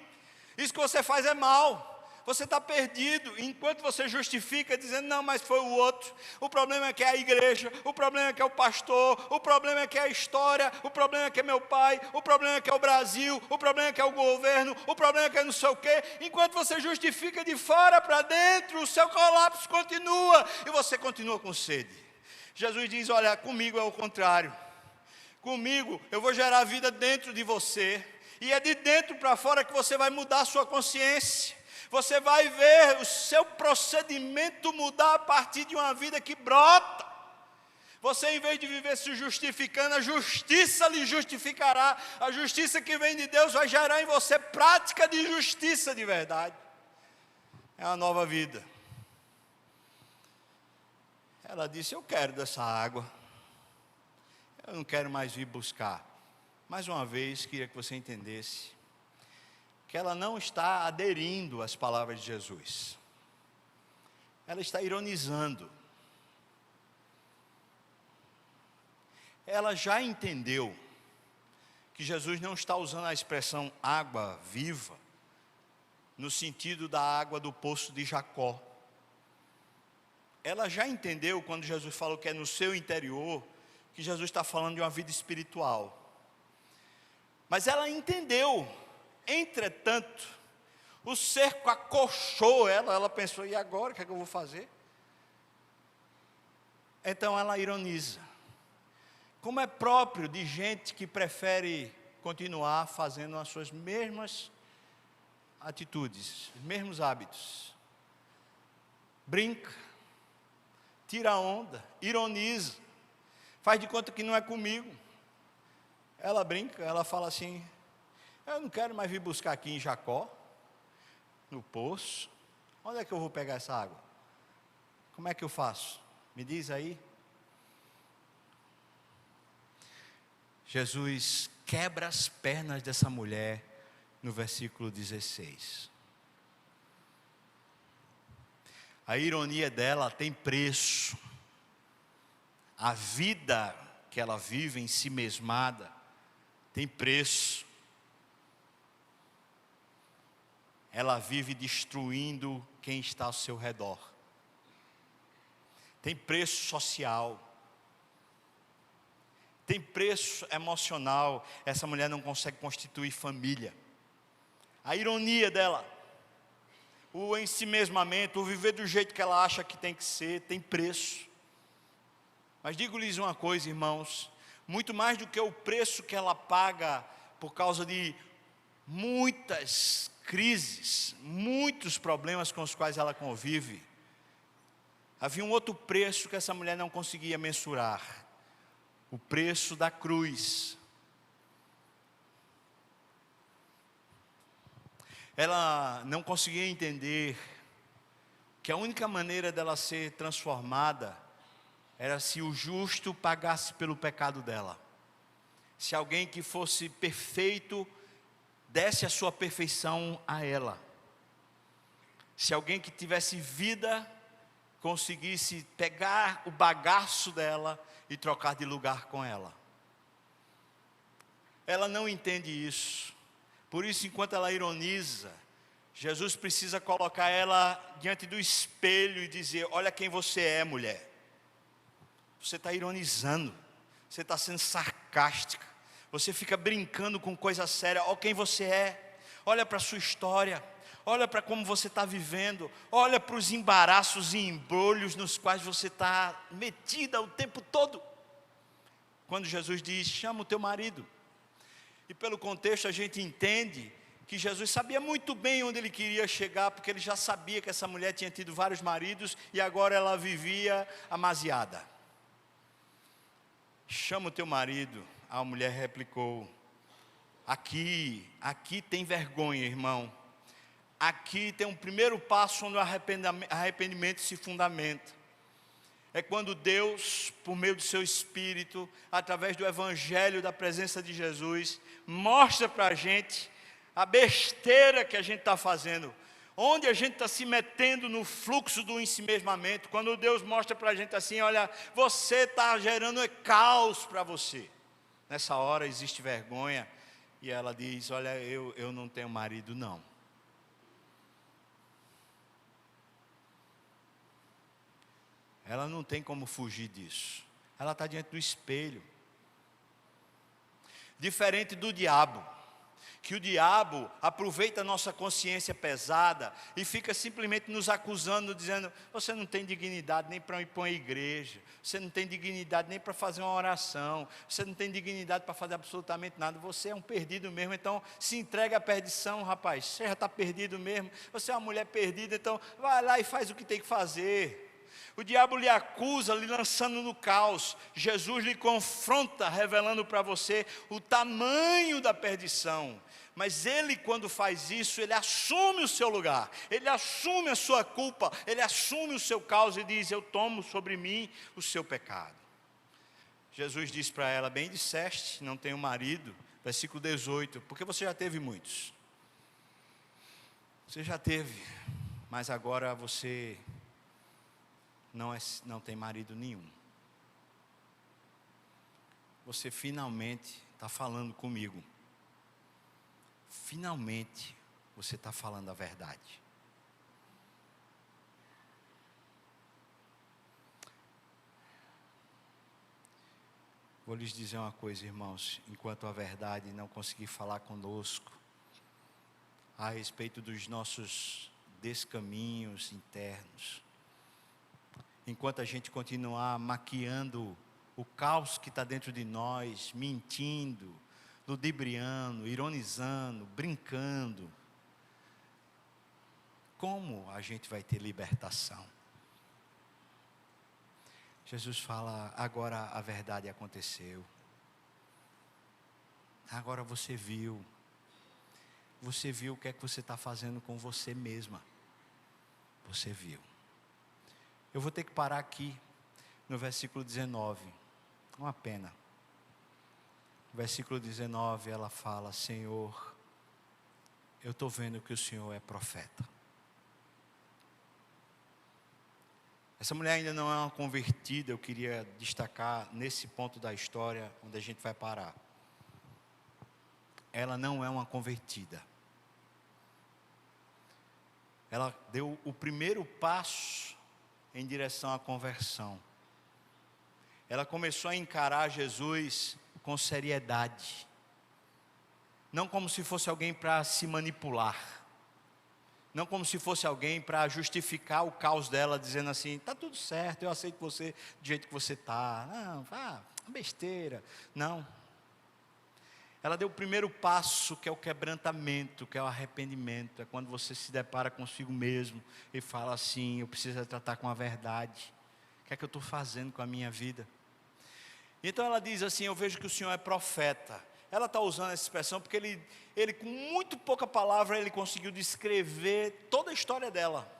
isso que você faz é mal. Você está perdido, enquanto você justifica, dizendo, não, mas foi o outro, o problema é que é a igreja, o problema é que é o pastor, o problema é que é a história, o problema é que é meu pai, o problema é que é o Brasil, o problema é que é o governo, o problema é que é não sei o quê. Enquanto você justifica de fora para dentro, o seu colapso continua, e você continua com sede. Jesus diz, olha, comigo é o contrário, comigo eu vou gerar vida dentro de você, e é de dentro para fora que você vai mudar a sua consciência. Você vai ver o seu procedimento mudar a partir de uma vida que brota. Você, em vez de viver se justificando, a justiça lhe justificará. A justiça que vem de Deus vai gerar em você prática de justiça de verdade. É uma nova vida. Ela disse, eu quero dessa água. Eu não quero mais vir buscar. Mais uma vez, queria que você entendesse que ela não está aderindo às palavras de Jesus. Ela está ironizando. Ela já entendeu que Jesus não está usando a expressão água viva no sentido da água do poço de Jacó. Ela já entendeu quando Jesus falou que é no seu interior, que Jesus está falando de uma vida espiritual. Mas ela entendeu. Entretanto, o cerco acolchou ela pensou, e agora, o que é que eu vou fazer? Então ela ironiza, como é próprio de gente que prefere continuar fazendo as suas mesmas atitudes, os mesmos hábitos, brinca, tira onda, ironiza, faz de conta que não é comigo. Ela brinca, ela fala assim, eu não quero mais vir buscar aqui em Jacó, no poço. Onde é que eu vou pegar essa água? Como é que eu faço? Me diz aí. Jesus quebra as pernas dessa mulher no versículo 16. A ironia dela tem preço. A vida que ela vive em si mesmada tem preço. Ela vive destruindo quem está ao seu redor. Tem preço social. Tem preço emocional. Essa mulher não consegue constituir família. A ironia dela, o ensimesmamento, o viver do jeito que ela acha que tem que ser, tem preço. Mas digo-lhes uma coisa, irmãos, muito mais do que o preço que ela paga por causa de muitas crises, muitos problemas com os quais ela convive, havia um outro preço que essa mulher não conseguia mensurar, o preço da cruz. Ela não conseguia entender que a única maneira dela ser transformada era se o justo pagasse pelo pecado dela, se alguém que fosse perfeito desse a sua perfeição a ela. Se alguém que tivesse vida conseguisse pegar o bagaço dela e trocar de lugar com ela. Ela não entende isso. Por isso, enquanto ela ironiza, Jesus precisa colocar ela diante do espelho e dizer, olha quem você é, mulher. Você está ironizando, você está sendo sarcástica. Você fica brincando com coisa séria. Olha quem você é. Olha para a sua história. Olha para como você está vivendo. Olha para os embaraços e embrulhos nos quais você está metida o tempo todo. Quando Jesus diz, chama o teu marido. E pelo contexto a gente entende que Jesus sabia muito bem onde ele queria chegar, porque ele já sabia que essa mulher tinha tido vários maridos e agora ela vivia amaziada. Chama o teu marido. A mulher replicou, Aqui tem vergonha, irmão. Aqui tem um primeiro passo onde o arrependimento se fundamenta. É quando Deus, por meio do seu Espírito, através do Evangelho, da presença de Jesus, mostra para a gente a besteira que a gente está fazendo, onde a gente está se metendo no fluxo do ensimesmamento. Quando Deus mostra para a gente assim: olha, você está gerando caos para você. Nessa hora existe vergonha, e ela diz: olha, eu não tenho marido não. Ela não tem como fugir disso. Ela está diante do espelho. Diferente do diabo, que o diabo aproveita a nossa consciência pesada e fica simplesmente nos acusando, dizendo: você não tem dignidade nem para ir para uma igreja, você não tem dignidade nem para fazer uma oração, você não tem dignidade para fazer absolutamente nada, você é um perdido mesmo, então se entrega à perdição, rapaz, você já está perdido mesmo, você é uma mulher perdida, então vai lá e faz o que tem que fazer. O diabo lhe acusa, lhe lançando no caos. Jesus lhe confronta, revelando para você o tamanho da perdição. Mas ele, quando faz isso, ele assume o seu lugar, ele assume a sua culpa, ele assume o seu caos e diz: eu tomo sobre mim o seu pecado. Jesus diz para ela: bem disseste, não tenho marido. Versículo 18, porque você já teve muitos. Você já teve, mas agora você não tem marido nenhum. Você finalmente está falando comigo. Finalmente você está falando a verdade. Vou lhes dizer uma coisa, irmãos: enquanto a verdade não conseguir falar conosco a respeito dos nossos descaminhos internos, enquanto a gente continuar maquiando o caos que está dentro de nós, mentindo, ludibriando, ironizando, brincando, como a gente vai ter libertação? Jesus fala: agora a verdade aconteceu. Agora você viu o que é que você está fazendo com você mesma. Você viu. Eu vou ter que parar aqui no versículo 19. Uma pena. No versículo 19 ela fala: Senhor, eu estou vendo que o Senhor é profeta. Essa mulher ainda não é uma convertida. Eu queria destacar nesse ponto da história onde a gente vai parar. Ela não é uma convertida. Ela deu o primeiro passo em direção à conversão. Ela começou a encarar Jesus com seriedade, não como se fosse alguém para se manipular, não como se fosse alguém para justificar o caos dela, dizendo assim: está tudo certo, eu aceito você do jeito que você está, não, besteira. Não. Ela deu o primeiro passo, que é o quebrantamento, que é o arrependimento. É quando você se depara consigo mesmo e fala assim: eu preciso tratar com a verdade. O que é que eu estou fazendo com a minha vida? Então ela diz assim: eu vejo que o Senhor é profeta. Ela está usando essa expressão porque ele com muito pouca palavra, ele conseguiu descrever toda a história dela,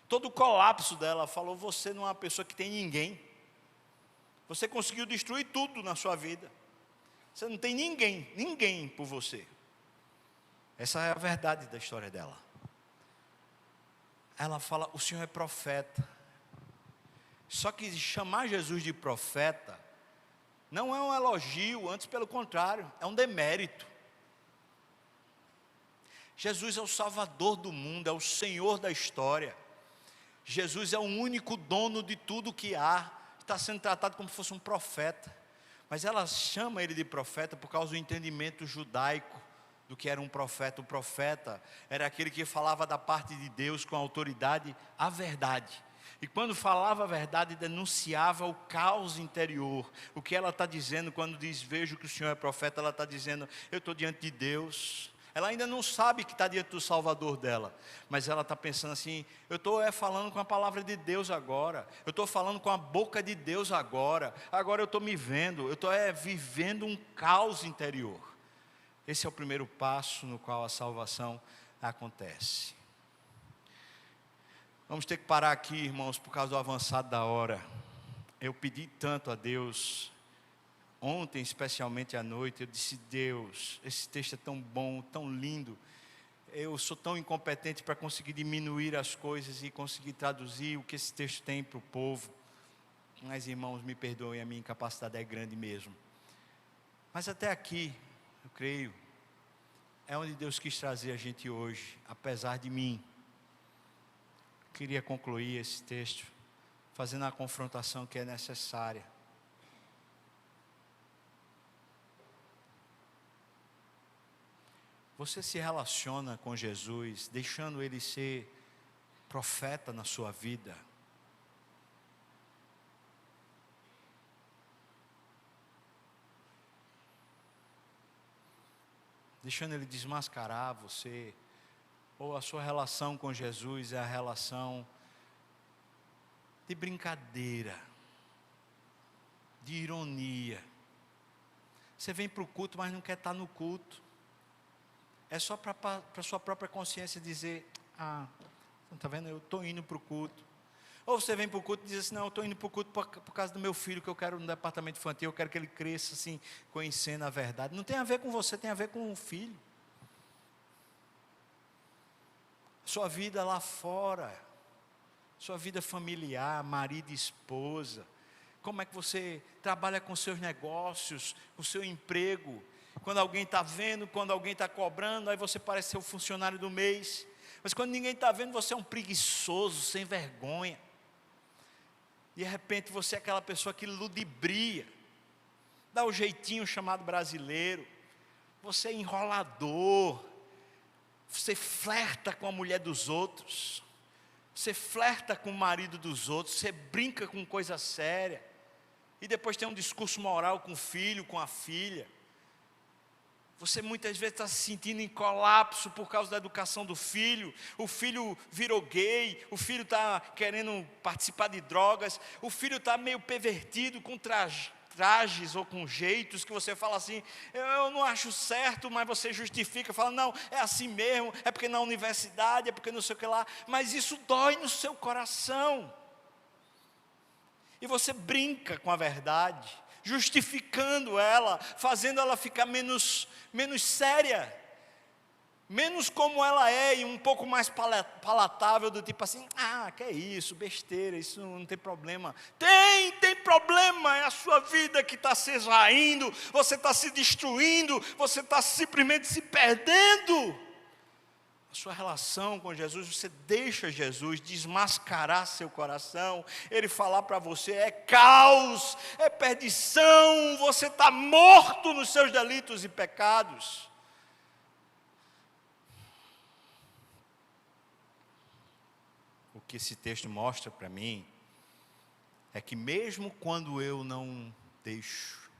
todo o colapso dela. Falou: você não é uma pessoa que tem ninguém. Você conseguiu destruir tudo na sua vida. Você não tem ninguém por você. Essa é a verdade da história dela. Ela fala: o Senhor é profeta. Só que chamar Jesus de profeta não é um elogio, antes pelo contrário, é um demérito. Jesus é o Salvador do mundo, é o Senhor da história. Jesus é o único dono de tudo que há. Está sendo tratado como se fosse um profeta. Mas ela chama ele de profeta por causa do entendimento judaico do que era um profeta. O profeta era aquele que falava da parte de Deus com autoridade a verdade. E quando falava a verdade, denunciava o caos interior. O que ela está dizendo quando diz: vejo que o Senhor é profeta, ela está dizendo: eu estou diante de Deus. Ela ainda não sabe que está diante do Salvador dela, mas ela está pensando assim: eu estou falando com a palavra de Deus agora, eu estou falando com a boca de Deus agora eu estou me vendo, eu estou vivendo um caos interior. Esse é o primeiro passo no qual a salvação acontece. Vamos ter que parar aqui, irmãos, por causa do avançado da hora. Eu pedi tanto a Deus, ontem especialmente à noite, eu disse: Deus, esse texto é tão bom, tão lindo. Eu sou tão incompetente para conseguir diminuir as coisas e conseguir traduzir o que esse texto tem para o povo. Mas, irmãos, me perdoem, a minha incapacidade é grande mesmo. Mas até aqui, eu creio, é onde Deus quis trazer a gente hoje, apesar de mim. Queria concluir esse texto fazendo a confrontação que é necessária. Você se relaciona com Jesus, deixando Ele ser profeta na sua vida? Deixando Ele desmascarar você? Ou a sua relação com Jesus é a relação de brincadeira, de ironia? Você vem para o culto, mas não quer estar no culto. É só para a sua própria consciência dizer: ah, não está vendo, eu estou indo para o culto. Ou você vem para o culto e diz assim: não, eu estou indo para o culto por causa do meu filho, que eu quero no departamento infantil, eu quero que ele cresça assim, conhecendo a verdade. Não tem a ver com você, tem a ver com o filho. Sua vida lá fora, sua vida familiar, marido e esposa, como é que você trabalha com seus negócios, com o seu emprego. Quando alguém está vendo, quando alguém está cobrando, aí você parece ser o funcionário do mês. Mas quando ninguém está vendo, você é um preguiçoso, sem vergonha. De repente você é aquela pessoa que ludibria, dá o jeitinho chamado brasileiro. Você é enrolador. Você flerta com a mulher dos outros. Você flerta com o marido dos outros. Você brinca com coisa séria. E depois tem um discurso moral com o filho, com a filha. Você muitas vezes está se sentindo em colapso por causa da educação do filho. O filho virou gay, o filho está querendo participar de drogas, o filho está meio pervertido com trajes ou com jeitos que você fala assim: eu não acho certo, mas você justifica, fala: não, é assim mesmo, é porque na universidade, é porque não sei o que lá. Mas isso dói no seu coração. E você brinca com a verdade, justificando ela, fazendo ela ficar menos séria, menos como ela é e um pouco mais palatável, do tipo assim: ah, que é isso, besteira, isso não tem problema. Tem problema, é a sua vida que está se esvaindo, você está se destruindo, você está simplesmente se perdendo. A sua relação com Jesus, você deixa Jesus desmascarar seu coração, Ele falar para você: é caos, é perdição, você está morto nos seus delitos e pecados. O que esse texto mostra para mim é que mesmo quando eu não deixo,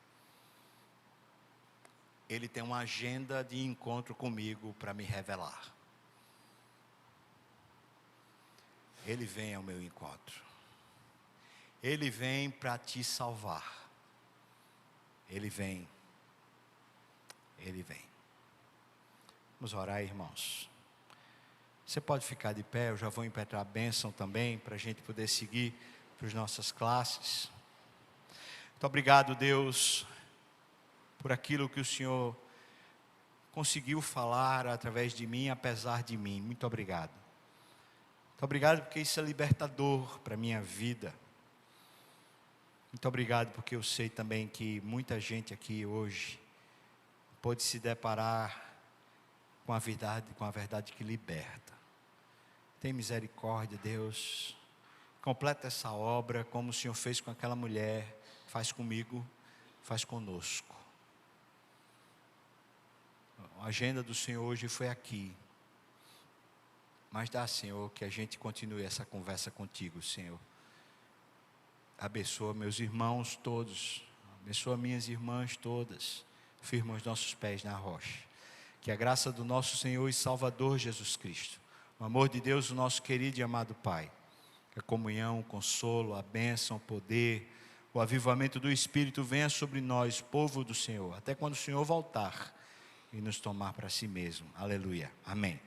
Ele tem uma agenda de encontro comigo para me revelar. Ele vem ao meu encontro. Ele vem para te salvar. Ele vem. Ele vem. Vamos orar, irmãos. Você pode ficar de pé, eu já vou impetrar a bênção também, para a gente poder seguir para as nossas classes. Muito obrigado, Deus, por aquilo que o Senhor conseguiu falar através de mim, apesar de mim. Muito obrigado. Muito obrigado porque isso é libertador para a minha vida. Muito obrigado porque eu sei também que muita gente aqui hoje pode se deparar com a verdade que liberta. Tem misericórdia, Deus. Completa essa obra como o Senhor fez com aquela mulher. Faz comigo, faz conosco. A agenda do Senhor hoje foi aqui. Mas dá, Senhor, que a gente continue essa conversa contigo, Senhor. Abençoa meus irmãos todos. Abençoa minhas irmãs todas. Firma os nossos pés na rocha. Que a graça do nosso Senhor e Salvador Jesus Cristo, o amor de Deus, o nosso querido e amado Pai, a comunhão, o consolo, a bênção, o poder, o avivamento do Espírito venha sobre nós, povo do Senhor, até quando o Senhor voltar. e nos tomar para si mesmo. Aleluia. Amém.